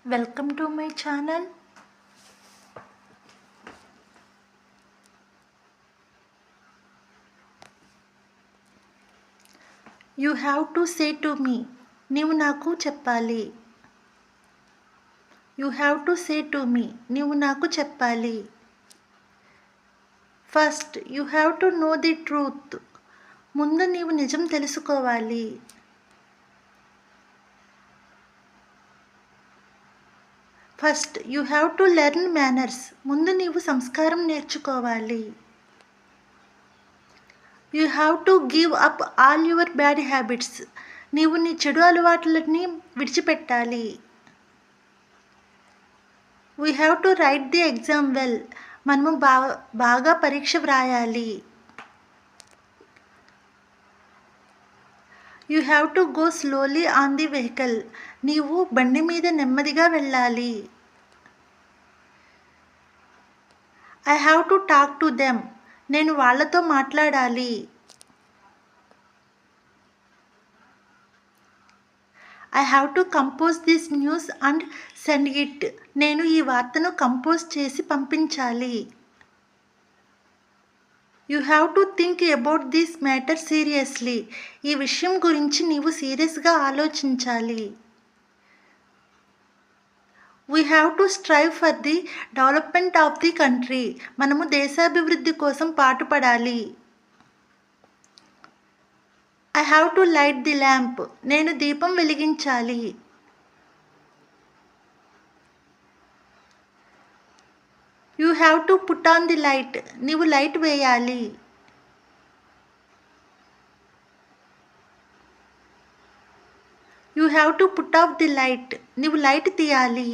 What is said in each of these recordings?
Welcome to my channel. You have to say to me. నీవు నాకు చెప్పాలి. You have to say to me. నీవు నాకు చెప్పాలి. First, you have to know the truth. ముందు నీవు నిజం తెలుసుకోవాలి. First, you have to learn manners. ముందు నీవు సంస్కారం నేర్చుకోవాలి. You have to give up all your bad habits. నీవు నీ చెడు అలవాట్లని విడిచిపెట్టాలి. We have to write the exam well. మనము బాగా పరీక్ష వ్రాయాలి. You have to go slowly on the vehicle. నీవు బండి మీద నెమ్మదిగా వెళ్ళాలి. I have to talk to them. నేను వాళ్ళతో మాట్లాడాలి. I have to compose this news and send it. నేను ఈ వార్తను కంపోజ్ చేసి పంపించాలి. You have to think about this matter seriously. ఈ విషయం గురించి నీవు సీరియస్గా ఆలోచించాలి. We have to strive for the development of the country. మనము దేశాభివృద్ధి కోసం పాటుపడాలి. I have to light the lamp. నేను దీపం వెలిగించాలి. You have to put on the light. నీవు లైట్ వేయాలి. You have to put off the light. నీవు light తీయాలి.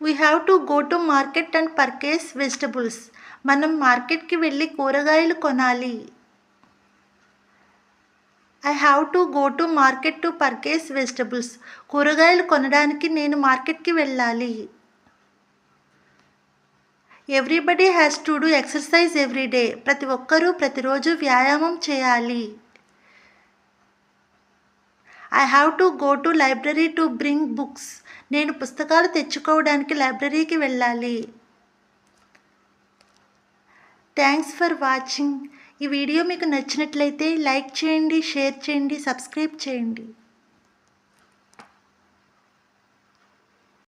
We have to go to market and purchase vegetables. మనం మార్కెట్కి వెళ్ళి కూరగాయలు కొనాలి. I have to go to market to purchase vegetables. కూరగాయలు కొనడానికి నేను మార్కెట్కి వెళ్ళాలి. Everybody has to do exercise every day. ప్రతి ఒక్కరూ ప్రతిరోజు వ్యాయామం చేయాలి. I have to go to library to bring books. నేను పుస్తకాలు తెచ్చుకోవడానికి లైబ్రరీకి వెళ్ళాలి. Thanks for watching. ఈ వీడియో మీకు నచ్చినట్లయితే లైక్ చేయండి, షేర్ చేయండి, సబ్స్క్రైబ్ చేయండి.